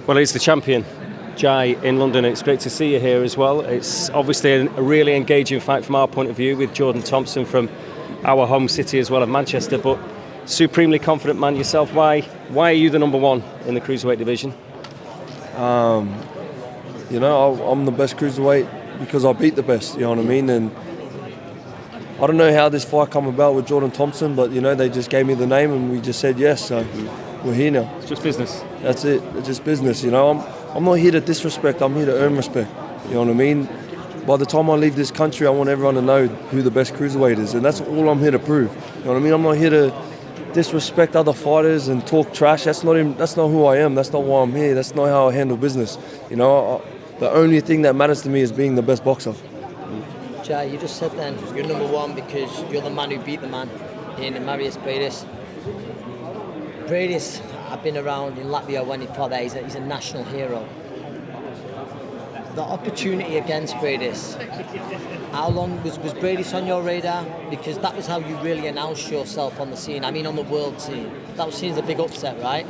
Well, he's the champion, Jai, in London. It's great to see you here as well. It's obviously a really engaging fight from our point of view with Jordan Thompson from our home city as well of Manchester, but supremely confident man yourself. Why are you the number one in the cruiserweight division? You know, I'm the best cruiserweight because I beat the best, you know what I mean? And I don't know how this fight come about with Jordan Thompson, but, you know, they just gave me the name and we just said yes, so we're here now. It's just business. That's it, it's just business, you know. I'm not here to disrespect, I'm here to earn respect, you know what I mean? By the time I leave this country, I want everyone to know who the best cruiserweight is, and that's all I'm here to prove, you know what I mean? I'm not here to disrespect other fighters and talk trash. That's not who I am, that's not why I'm here, that's not how I handle business, you know. The only thing that matters to me is being the best boxer. Jai, you just said then you're number one because you're the man who beat the man in Marius Briedis. Briedis, I've been around in Latvia when he fought there, he's a national hero. The opportunity against Briedis, how long was Briedis on your radar? Because that was how you really announced yourself on the scene, I mean on the world scene. That was seen as a big upset, right?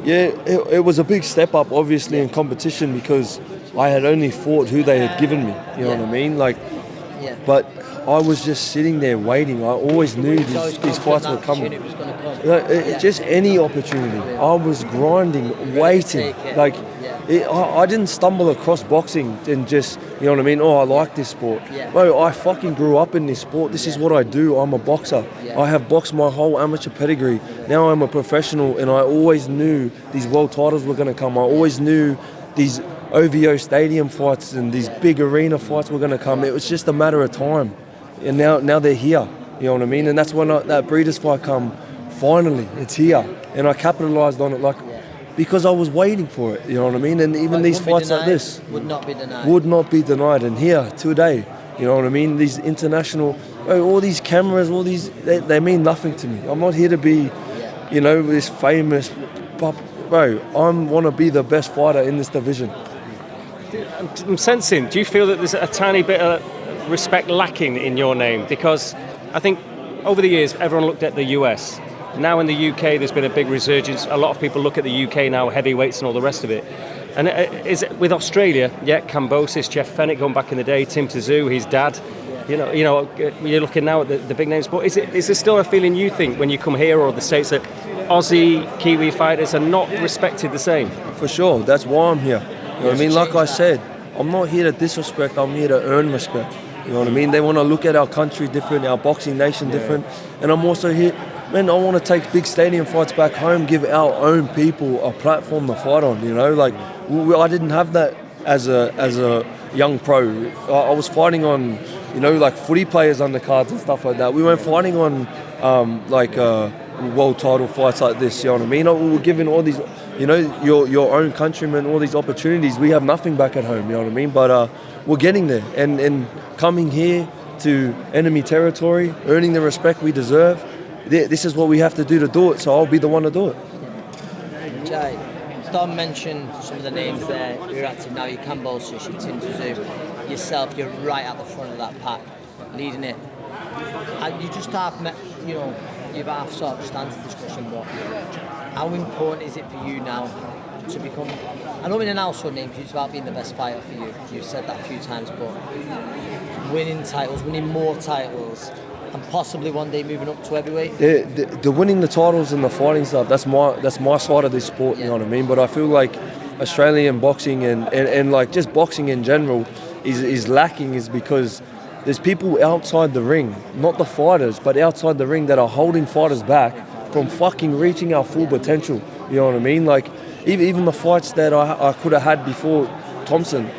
Yeah, it was a big step up, obviously, in competition because I had only fought who they had given me. You know what I mean? Like, but I was just sitting there waiting. I always knew these fights were coming. Just any opportunity. I was grinding, waiting. Like, I didn't stumble across boxing and just, you know what I mean? Oh, I like this sport. Bro, I fucking grew up in this sport. This is what I do. I'm a boxer. I have boxed my whole amateur pedigree. Now I'm a professional, and I always knew these world titles were going to come. I always knew these OVO stadium fights and these big arena fights were going to come. It was just a matter of time. And now they're here. You know what I mean? And that's when that Briedis fight come. Finally, it's here. And I capitalised on it because I was waiting for it, you know what I mean? And even these fights like this would not be denied. Would not be denied. And here, today, you know what I mean? These international, all these cameras, all these, they mean nothing to me. I'm not here to be, you know, this famous, bro, I want to be the best fighter in this division. I'm sensing, do you feel that there's a tiny bit of respect lacking in your name? Because I think over the years, everyone looked at the US. Now in the UK, there's been a big resurgence. A lot of people look at the UK now, heavyweights and all the rest of it. And is it with Australia? Yeah, Kambosos, Jeff Fennick going back in the day, Tim Tszyu, his dad. You know, you're looking now at the big names. But is there still a feeling you think when you come here or the States that Aussie, Kiwi fighters are not respected the same? For sure, that's why I'm here. You know what I mean? Like I said, I'm not here to disrespect. I'm here to earn respect. You know what I mean? They want to look at our country different, our boxing nation different, and I'm also here. Man, I want to take big stadium fights back home, give our own people a platform to fight on, you know? Like, I didn't have that as a young pro. I was fighting on, you know, like footy players undercards and stuff like that. We weren't fighting on, world title fights like this, you know what I mean? We were giving all these, you know, your own countrymen all these opportunities. We have nothing back at home, you know what I mean? But we're getting there. And coming here to enemy territory, earning the respect we deserve, this is what we have to do to do it, so I'll be the one to do it. Jai, Dom mentioned some of the names there. You're active now, you're Kambosos, you're Tim Tszyu, yourself, you're right at the front of that pack, leading it. You just half met, you know, you've half sort of just answered the discussion, but how important is it for you now to become, I don't mean an household name, because it's about being the best fighter for you. You've said that a few times, but winning titles, winning more titles, and possibly one day moving up to heavyweight? The winning the titles and the fighting stuff, that's my side of this sport, you know what I mean? But I feel like Australian boxing and like just boxing in general is lacking is because there's people outside the ring, not the fighters, but outside the ring that are holding fighters back from fucking reaching our full potential, you know what I mean? Like even the fights that I could have had before Thompson,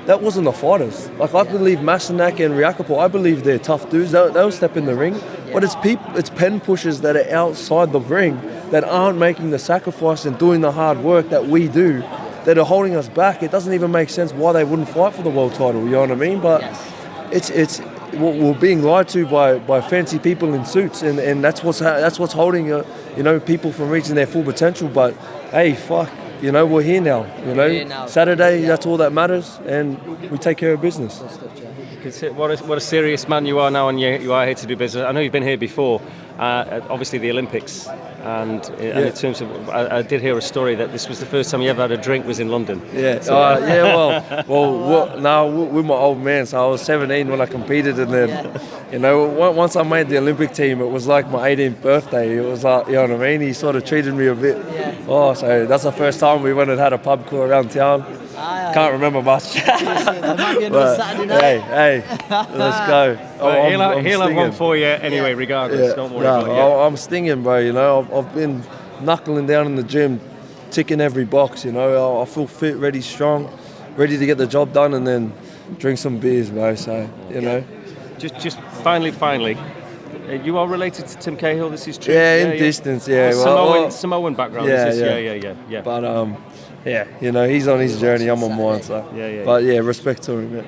that wasn't the fighters. Like I believe Masanak and Ryakapo, I believe they're tough dudes. They'll step in the ring, but it's pen pushers that are outside the ring that aren't making the sacrifice and doing the hard work that we do, that are holding us back. It doesn't even make sense why they wouldn't fight for the world title. You know what I mean? But it's we're being lied to by fancy people in suits, and that's what's holding people from reaching their full potential. But hey, fuck. You know, we're here now. You know, Saturday, that's all that matters, and we take care of business. What a serious man you are now, and you are here to do business. I know you've been here before. obviously the Olympics, and in terms of, I did hear a story that this was the first time you ever had a drink was in London. Yeah, So, now with my old man, so I was 17 when I competed, and then, you know, once I made the Olympic team, it was like my 18th birthday. It was like, you know what I mean? He sort of treated me a bit. Yeah. So that's the first time we went and had a pub crawl around town. Can't remember much. Hey, let's go. He'll have one for you anyway, regardless. Don't worry about it. I'm stinging, bro. You know, I've been knuckling down in the gym, ticking every box. You know, I feel fit, ready, strong, ready to get the job done, and then drink some beers, bro. So you know. Just finally. You are related to Tim Cahill. This is true. Yeah, in distance. Yeah, Samoan background. Yeah. But you know, he's on his journey. I'm on mine. So. Yeah. But yeah, respect to him. Yeah.